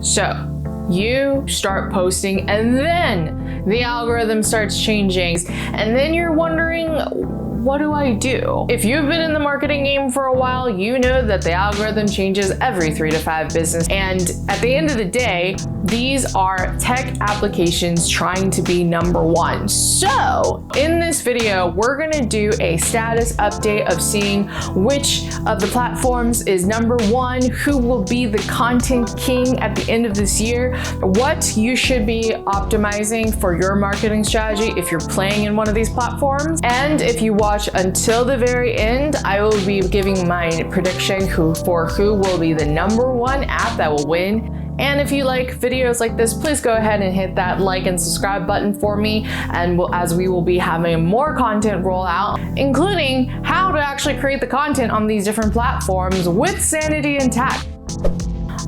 So you start posting and then the algorithm starts changing and then you're wondering, what do I do? If you've been in the marketing game for a while, you know that the algorithm changes every 3 to 5 business. And at the end of the day, these are tech applications trying to be number one. So in this video, we're gonna do a status update of seeing which of the platforms is number one, who will be the content king at the end of this year, what you should be optimizing for your marketing strategy if you're playing in one of these platforms. And if you watch until the very end, I will be giving my prediction for who will be the number one app that will win. And if you like videos like this, please go ahead and hit that like and subscribe button for me. And as we will be having more content roll out, including how to actually create the content on these different platforms with sanity intact.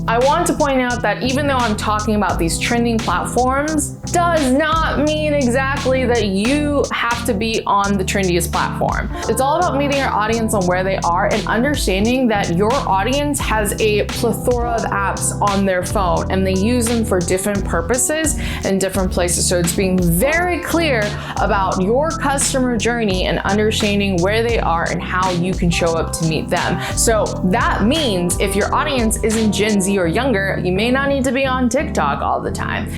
I want to point out that even though I'm talking about these trending platforms, does not mean exactly that you have to be on the trendiest platform. It's all about meeting your audience on where they are and understanding that your audience has a plethora of apps on their phone and they use them for different purposes and different places. So it's being very clear about your customer journey and understanding where they are and how you can show up to meet them. So that means if your audience isn't Gen Z or younger, you may not need to be on TikTok all the time.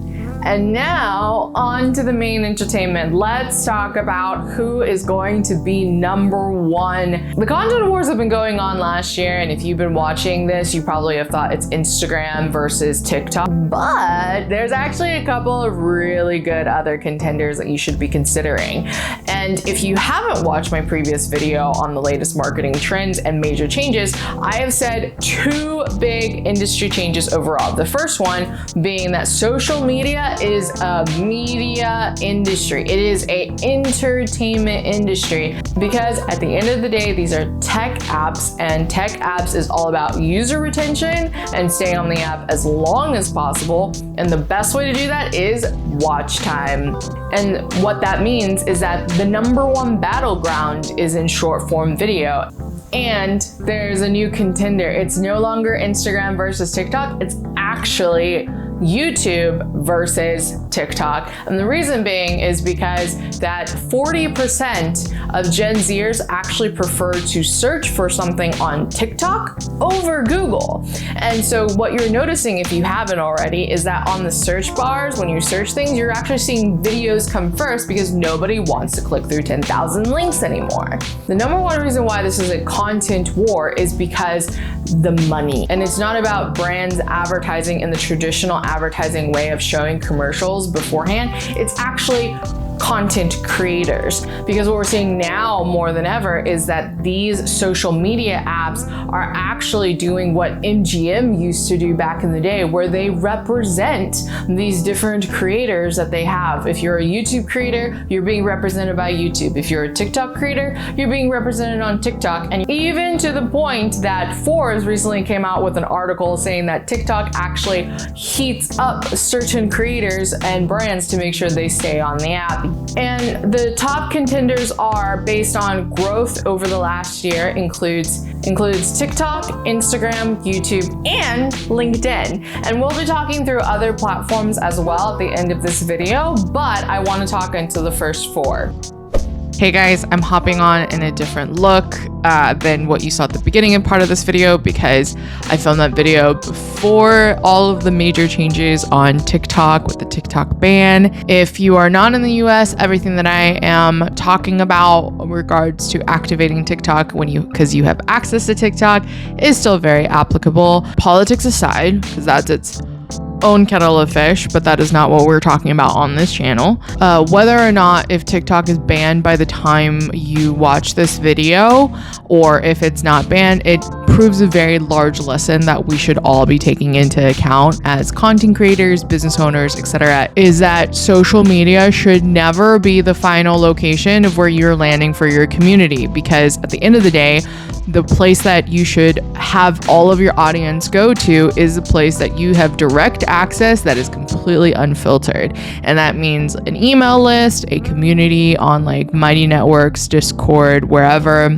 And now on to the main entertainment. Let's talk about who is going to be number one. The content wars have been going on last year, and if you've been watching this, you probably have thought it's Instagram versus TikTok, but there's actually a couple of really good other contenders that you should be considering. And if you haven't watched my previous video on the latest marketing trends and major changes, I have said 2 big industry changes overall. The first one being that social media is a media industry. It is an entertainment industry because at the end of the day, these are tech apps, and tech apps is all about user retention and staying on the app as long as possible. And the best way to do that is watch time. And what that means is that the number one battleground is in short form video. And there's a new contender. It's no longer Instagram versus TikTok. It's actually YouTube versus TikTok. And the reason being is because that 40% of Gen Zers actually prefer to search for something on TikTok over Google. And so what you're noticing, if you haven't already, is that on the search bars, when you search things, you're actually seeing videos come first because nobody wants to click through 10,000 links anymore. The number one reason why this is a content war is because the money. And it's not about brands advertising in the traditional advertising way of showing commercials beforehand. It's actually content creators, because what we're seeing now more than ever is that these social media apps are actually doing what MGM used to do back in the day, where they represent these different creators that they have. If you're a YouTube creator, you're being represented by YouTube. If you're a TikTok creator, you're being represented on TikTok. And even to the point that Forbes recently came out with an article saying that TikTok actually heats up certain creators and brands to make sure they stay on the app. And the top contenders are based on growth over the last year, includes TikTok, Instagram, YouTube, and LinkedIn. And we'll be talking through other platforms as well at the end of this video, but I want to talk into the first 4. Hey guys, I'm hopping on in a different look than what you saw at the beginning and part of this video because I filmed that video before all of the major changes on TikTok with the TikTok ban. If you are not in the US, everything that I am talking about in regards to activating TikTok because you have access to TikTok is still very applicable. Politics aside, because that's its own kettle of fish, but that is not what we're talking about on this channel. Whether or not if TikTok is banned by the time you watch this video, or if it's not banned, it proves a very large lesson that we should all be taking into account as content creators, business owners, etc., is that social media should never be the final location of where you're landing for your community, because at the end of the day, the place that you should have all of your audience go to is a place that you have direct access that is completely unfiltered. And that means an email list, a community on like Mighty Networks, Discord, wherever.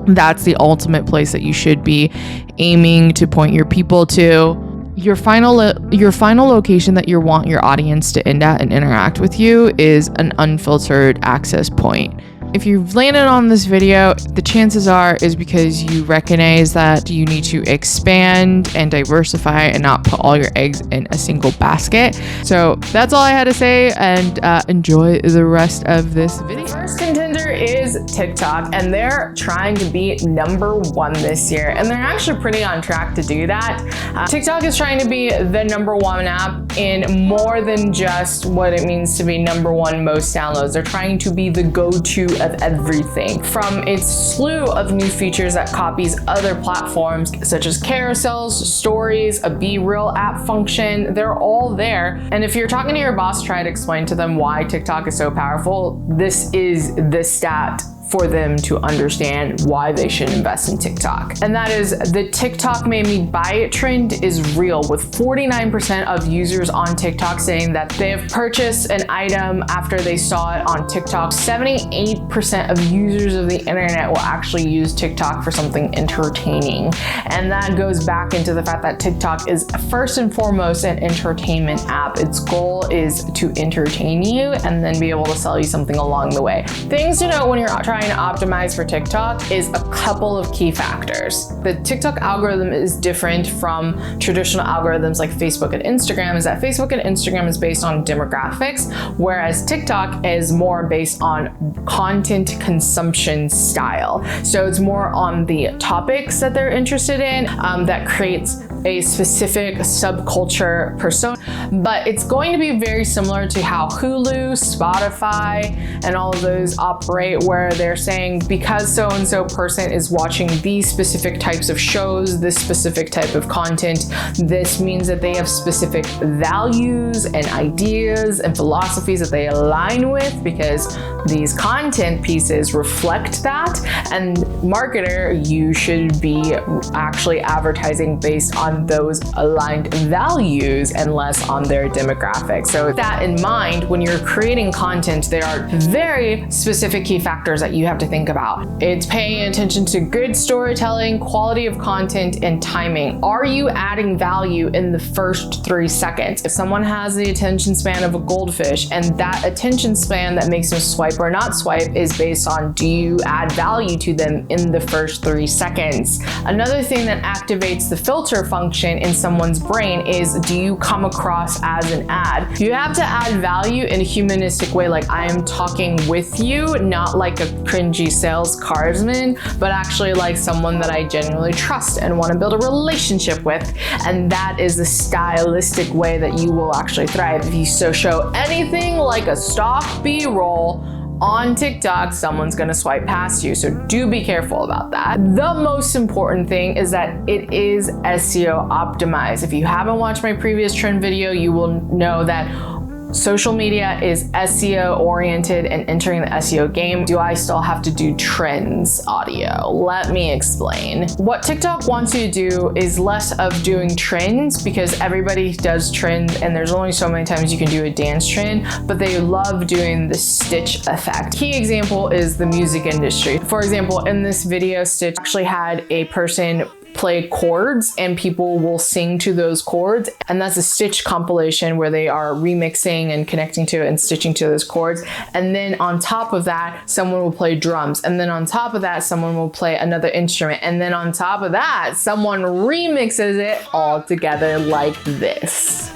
That's the ultimate place that you should be aiming to point your people to. your final location that you want your audience to end at and interact with you is an unfiltered access point. If you've landed on this video, the chances are is because you recognize that you need to expand and diversify and not put all your eggs in a single basket. So that's all I had to say, and enjoy the rest of this video. The first contender is TikTok, and they're trying to be #1 this year, and they're actually pretty on track to do that. TikTok is trying to be the #1 app in more than just what it means to be #1 most downloads. They're trying to be the go-to of everything, from its slew of new features that copies other platforms such as carousels, stories, a BeReal app function. They're all there. And if you're talking to your boss, try to explain to them why TikTok is so powerful. This is the stat for them to understand why they should invest in TikTok. And that is the TikTok made me buy it trend is real, with 49% of users on TikTok saying that they have purchased an item after they saw it on TikTok. 78% of users of the internet will actually use TikTok for something entertaining. And that goes back into the fact that TikTok is first and foremost an entertainment app. Its goal is to entertain you and then be able to sell you something along the way. Things to know when you're trying to optimize for TikTok is a couple of key factors. The TikTok algorithm is different from traditional algorithms like Facebook and Instagram, is that Facebook and Instagram is based on demographics, whereas TikTok is more based on content consumption style. So it's more on the topics that they're interested in, that creates a specific subculture persona. But it's going to be very similar to how Hulu, Spotify, and all of those operate, where they're saying because so-and-so person is watching these specific types of shows, this specific type of content, this means that they have specific values and ideas and philosophies that they align with, because these content pieces reflect that. And marketer, you should be actually advertising based on those aligned values and less on their demographics. So with that in mind, when you're creating content, there are very specific key factors that you have to think about. It's paying attention to good storytelling, quality of content, and timing. Are you adding value in the first 3 seconds? If someone has the attention span of a goldfish, and that attention span that makes them swipe or not swipe is based on, do you add value to them in the first 3 seconds? Another thing that activates the filter function in someone's brain is, do you come across as an ad? You have to add value in a humanistic way, like I am talking with you, not like a cringy sales cardsman, but actually like someone that I genuinely trust and want to build a relationship with. And that is the stylistic way that you will actually thrive. If you show anything like a stock B-roll on TikTok, someone's gonna swipe past you. So do be careful about that. The most important thing is that it is SEO optimized. If you haven't watched my previous trend video, you will know that social media is SEO oriented and entering the SEO game. Do I still have to do trends audio? Let me explain. What TikTok wants you to do is less of doing trends, because everybody does trends and there's only so many times you can do a dance trend, but they love doing the Stitch effect. Key example is the music industry. For example, in this video, Stitch actually had a person play chords and people will sing to those chords, and that's a Stitch compilation where they are remixing and connecting to it and stitching to those chords. And then on top of that, someone will play drums, and then on top of that, someone will play another instrument, and then on top of that, someone remixes it all together like this.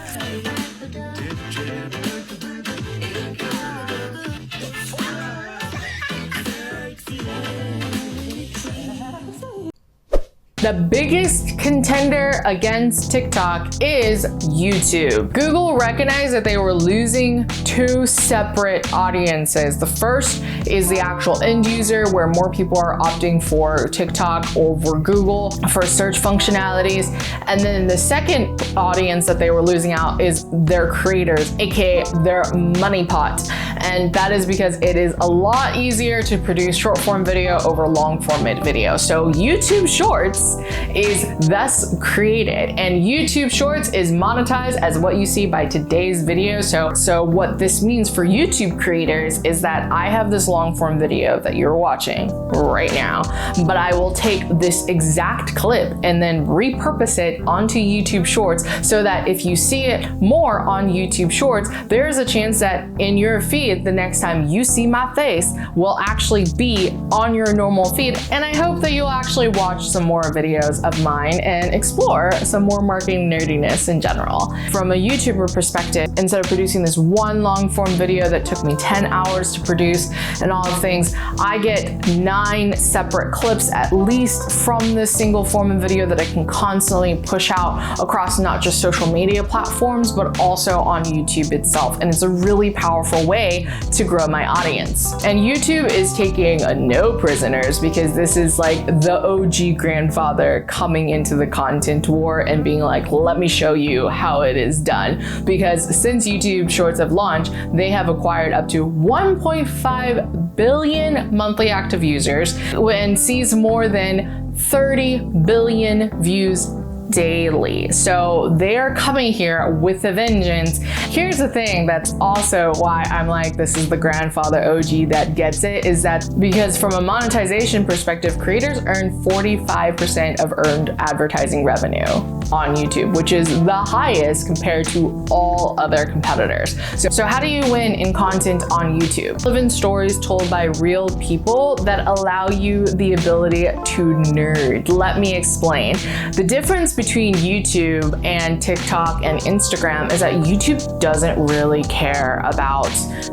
The biggest contender against TikTok is YouTube. Google recognized that they were losing 2 separate audiences. The first is the actual end user, where more people are opting for TikTok over Google for search functionalities. And then the second audience that they were losing out is their creators, aka their money pot. And that is because it is a lot easier to produce short form video over long format video. So YouTube Shorts audience is thus created, and YouTube Shorts is monetized as what you see by today's video. So what this means for YouTube creators is that I have this long form video that you're watching right now, but I will take this exact clip and then repurpose it onto YouTube Shorts so that if you see it more on YouTube Shorts, there's a chance that in your feed, the next time you see my face will actually be on your normal feed. And I hope that you'll actually watch some more videos of mine and explore some more marketing nerdiness in general. From a YouTuber perspective, instead of producing this one long form video that took me 10 hours to produce and all the things, I get 9 separate clips at least from this single form of video that I can constantly push out across not just social media platforms, but also on YouTube itself. And it's a really powerful way to grow my audience. And YouTube is taking no prisoners, because this is like the OG grandfather coming into the content war and being like, let me show you how it is done. Because since YouTube Shorts have launched, they have acquired up to 1.5 billion monthly active users and sees more than 30 billion views daily. So they're coming here with a vengeance. Here's the thing that's also why I'm like, this is the grandfather OG that gets it, is that because from a monetization perspective, creators earn 45% of earned advertising revenue on YouTube, which is the highest compared to all other competitors. So how do you win in content on YouTube? Live in stories told by real people that allow you the ability to nerd. Let me explain. The difference between YouTube and TikTok and Instagram is that YouTube doesn't really care about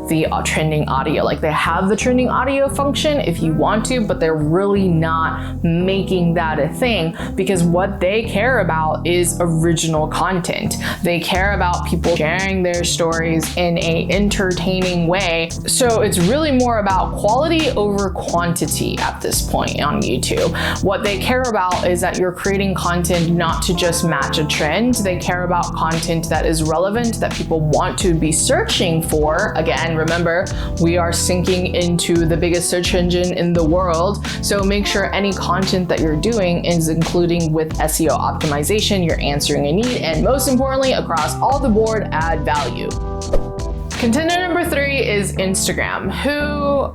the trending audio. Like, they have the trending audio function if you want to, but they're really not making that a thing, because what they care about is original content. They care about people sharing their stories in a entertaining way. So it's really more about quality over quantity at this point on YouTube. What they care about is that you're creating content not to just match a trend. They care about content that is relevant, that people want to be searching for. Again, remember, we are syncing into the biggest search engine in the world. So make sure any content that you're doing is including with SEO optimization, you're answering a need, and most importantly, across all the board, add value. Contender number 3 is Instagram, who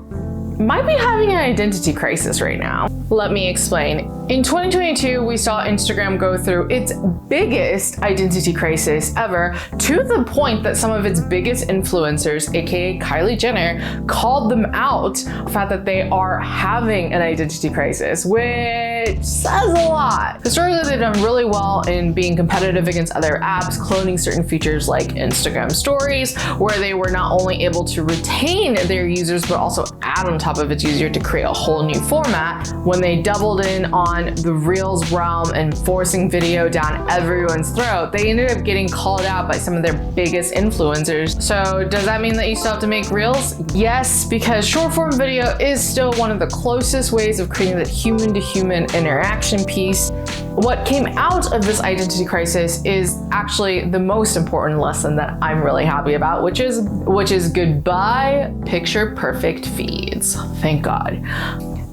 might be having an identity crisis right now. Let me explain. In 2022, we saw Instagram go through its biggest identity crisis ever, to the point that some of its biggest influencers, aka Kylie Jenner, called them out for the fact that they are having an identity crisis, which says a lot. Historically, they've done really well in being competitive against other apps, cloning certain features like Instagram stories, where they were not only able to retain their users, but also add on top of its user to create a whole new format. When they doubled in on the Reels realm and forcing video down everyone's throat, they ended up getting called out by some of their biggest influencers. So does that mean that you still have to make Reels? Yes, because short form video is still one of the closest ways of creating that human to human interaction piece. What came out of this identity crisis is actually the most important lesson that I'm really happy about, which is goodbye picture perfect feeds. Thank God.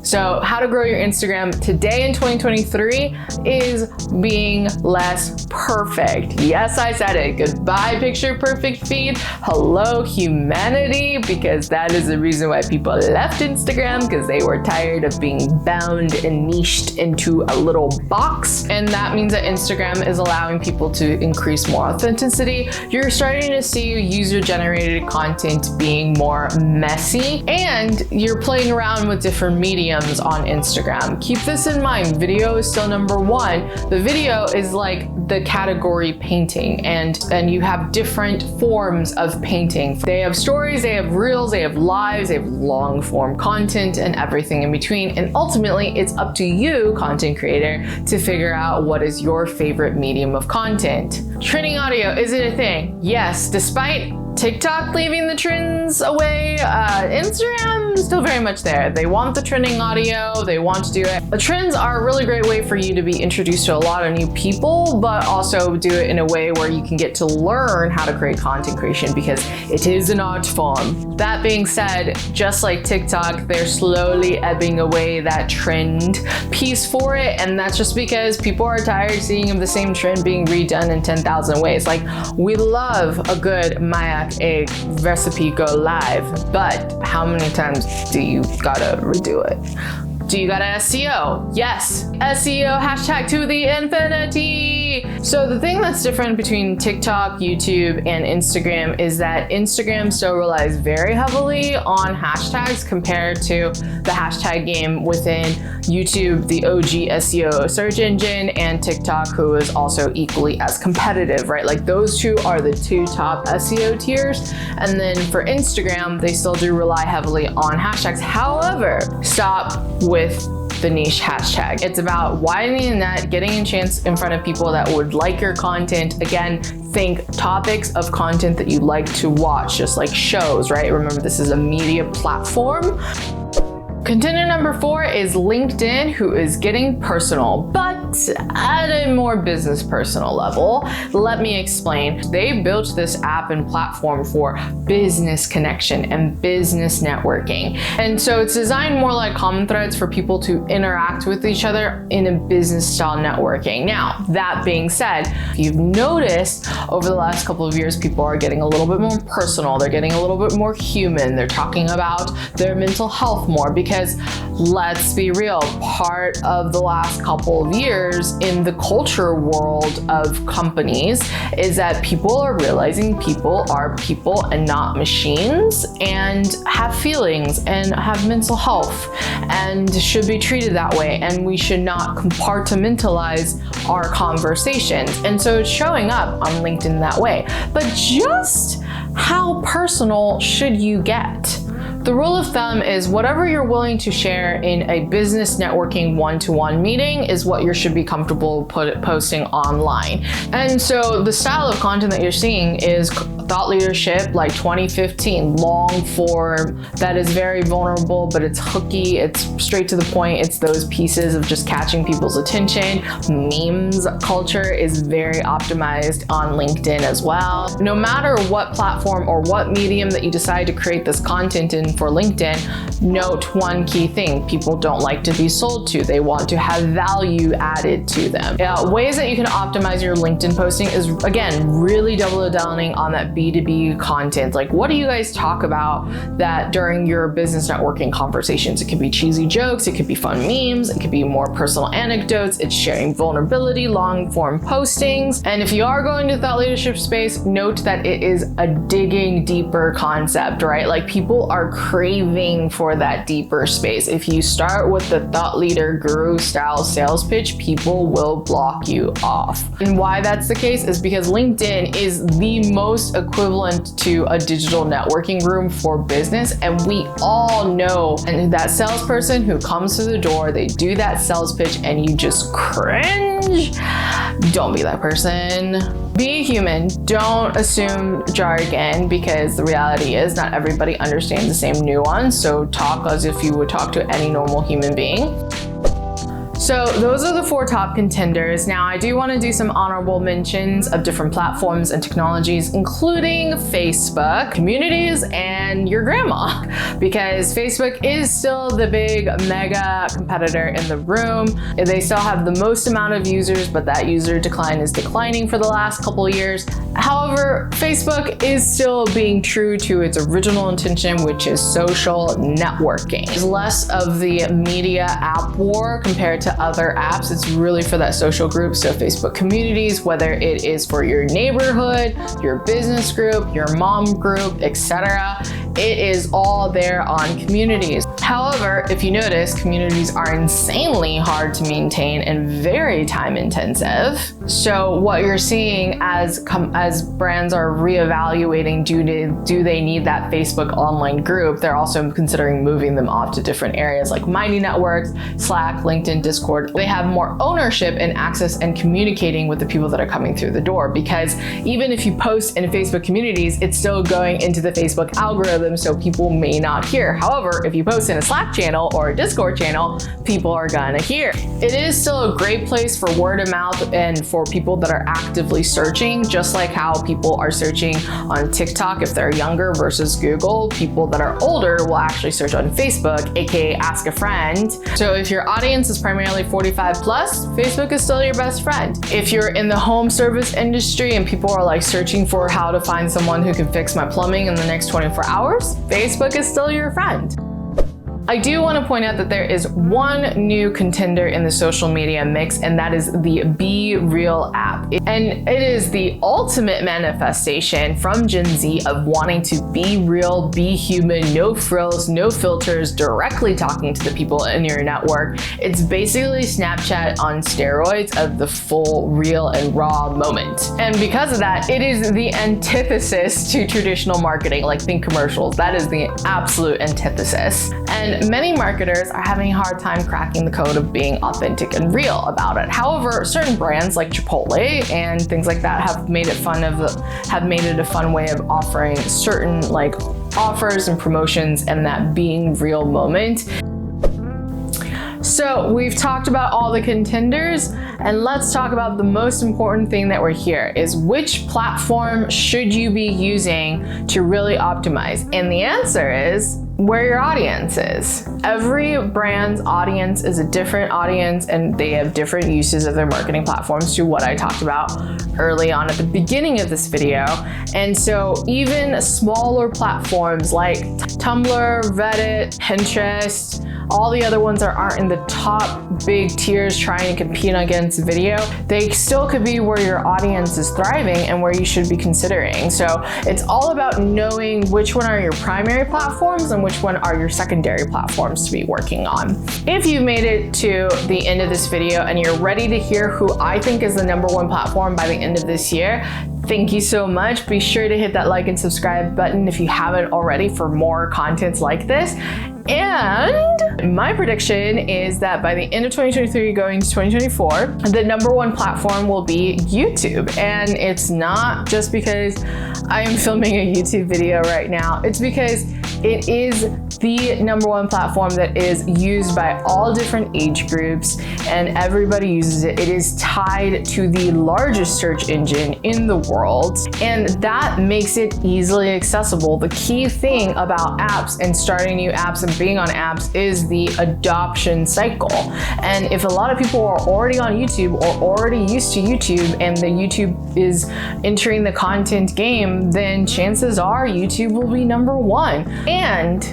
So how to grow your Instagram today in 2023 is being less perfect. Yes, I said it. Goodbye picture perfect feed. Hello humanity, because that is the reason why people left Instagram, because they were tired of being bound and niched into a little box. And that means that Instagram is allowing people to increase more authenticity. You're starting to see user-generated content being more messy, and you're playing around with different mediums on Instagram. Keep this in mind, video is still number 1. The video is like the category painting, and you have different forms of painting. They have stories, they have reels, they have lives, they have long form content, and everything in between. And ultimately, it's up to you, content creator, to figure out what is your favorite medium of content. Trending audio, is it a thing? Yes, despite TikTok leaving the trends away. Instagram still very much there. They want the trending audio. They want to do it. The trends are a really great way for you to be introduced to a lot of new people, but also do it in a way where you can get to learn how to create content creation, because it is an art form. That being said, just like TikTok, they're slowly ebbing away that trend piece for it, and that's just because people are tired of seeing the same trend being redone in 10,000 ways. Like, we love a good mayak egg recipe go live, but how many times do you gotta redo it? Do you got SEO? Yes, SEO hashtag to the infinity. So the thing that's different between TikTok, YouTube, and Instagram is that Instagram still relies very heavily on hashtags compared to the hashtag game within YouTube, the OG SEO search engine, and TikTok, who is also equally as competitive, right? Like, those two are the two top SEO tiers. And then for Instagram, they still do rely heavily on hashtags. However, stop with the niche hashtag. It's about widening the net, getting a chance in front of people that would like your content. Again, think topics of content that you like to watch, just like shows, right? Remember, this is a media platform. Contender number 4 is LinkedIn, who is getting personal, but at a more business personal level. Let me explain. They built this app and platform for business connection and business networking. And so it's designed more like common threads for people to interact with each other in a business style networking. Now, that being said, if you've noticed over the last couple of years, people are getting a little bit more personal. They're getting a little bit more human. They're talking about their mental health more, because let's be real, part of the last couple of years in the culture world of companies is that people are realizing people are people and not machines, and have feelings and have mental health and should be treated that way, and we should not compartmentalize our conversations. And so it's showing up on LinkedIn that way. But just how personal should you get? The rule of thumb is whatever you're willing to share in a business networking one-to-one meeting is what you should be comfortable posting online. And so the style of content that you're seeing is thought leadership like 2015, long form, that is very vulnerable, but it's hooky, it's straight to the point. It's those pieces of just catching people's attention. Memes culture is very optimized on LinkedIn as well. No matter what platform or what medium that you decide to create this content in for LinkedIn, note one key thing: people don't like to be sold to. They want to have value added to them. Ways that you can optimize your LinkedIn posting is, again, really double downing on that B2B content. Like, what do you guys talk about that during your business networking conversations? It could be cheesy jokes, it could be fun memes, it could be more personal anecdotes, it's sharing vulnerability, long form postings. And if you are going to thought leadership space, note that it is a digging deeper concept, right? Like, people are craving for that deeper space. If you start with the thought leader guru style sales pitch, people will block you off. And why that's the case is because LinkedIn is the most equivalent to a digital networking room for business. And we all know, and that salesperson who comes to the door, they do that sales pitch and you just cringe. Don't be that person. Be human. Don't assume jargon, because the reality is not everybody understands the same nuance. So talk as if you would talk to any normal human being. So those are the 4 top contenders. Now, I do want to do some honorable mentions of different platforms and technologies, including Facebook, communities, and your grandma, because Facebook is still the big mega competitor in the room. They still have the most amount of users, but that user decline is declining for the last couple of years. However, Facebook is still being true to its original intention, which is social networking. There's less of the media app war compared to other apps. It's really for that social group. So Facebook communities, whether it is for your neighborhood, your business group, your mom group, etc., it is all there on communities. However, if you notice, communities are insanely hard to maintain and very time intensive. So what you're seeing as brands are reevaluating, do they need that Facebook online group, they're also considering moving them off to different areas like Mighty Networks, Slack, LinkedIn, Discord. They have more ownership and access and communicating with the people that are coming through the door, because even if you post in Facebook communities, it's still going into the Facebook algorithm, so people may not hear. However, if you post in a Slack channel or a Discord channel, people are gonna hear. It is still a great place for word of mouth and for people that are actively searching, just like how people are searching on TikTok if they're younger versus Google. People that are older will actually search on Facebook, aka ask a friend. So if your audience is primarily 45 plus, Facebook is still your best friend. If you're in the home service industry and people are like searching for how to find someone who can fix my plumbing in the next 24 hours, Facebook is still your friend. I do want to point out that there is one new contender in the social media mix, and that is the BeReal app. And it is the ultimate manifestation from Gen Z of wanting to be real, be human, no frills, no filters, directly talking to the people in your network. It's basically Snapchat on steroids of the full, real, and raw moment. And because of that, it is the antithesis to traditional marketing, like think commercials. That is the absolute antithesis. And many marketers are having a hard time cracking the code of being authentic and real about it. However, certain brands like Chipotle and things like that have made it a fun way of offering certain like offers and promotions and that being real moment. So we've talked about all the contenders, and let's talk about the most important thing that we're here is which platform should you be using to really optimize? And the answer is where your audience is. Every brand's audience is a different audience, and they have different uses of their marketing platforms to what I talked about early on at the beginning of this video. And so even smaller platforms like Tumblr, Reddit, Pinterest, all the other ones that aren't in the top big tiers trying to compete against video, they still could be where your audience is thriving and where you should be considering. So it's all about knowing which one are your primary platforms and which one are your secondary platforms to be working on. If you've made it to the end of this video and you're ready to hear who I think is the #1 platform by the end of this year, thank you so much. Be sure to hit that like and subscribe button if you haven't already for more contents like this. And my prediction is that by the end of 2023 going to 2024, the #1 platform will be YouTube. And it's not just because I am filming a YouTube video right now. It's because it is the #1 platform that is used by all different age groups and everybody uses it. It is tied to the largest search engine in the world, and that makes it easily accessible. The key thing about apps and starting new apps and being on apps is the adoption cycle. And if a lot of people are already on YouTube or already used to YouTube and the YouTube is entering the content game, then chances are YouTube will be #1. And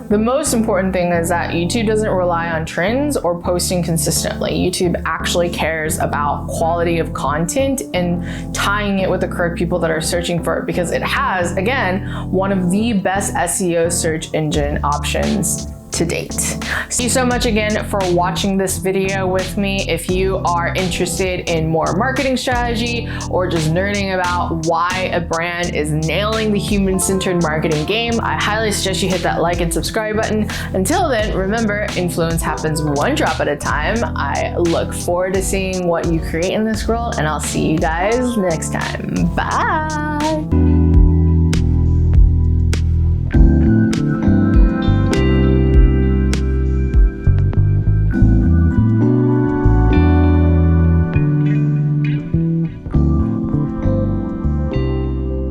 the most important thing is that YouTube doesn't rely on trends or posting consistently. YouTube actually cares about quality of content and tying it with the correct people that are searching for it, because it has, again, one of the best SEO search engine options to date. Thank you so much again for watching this video with me. If you are interested in more marketing strategy or just nerding about why a brand is nailing the human-centered marketing game, I highly suggest you hit that like and subscribe button. Until then, remember, influence happens one drop at a time. I look forward to seeing what you create in this world, and I'll see you guys next time. Bye.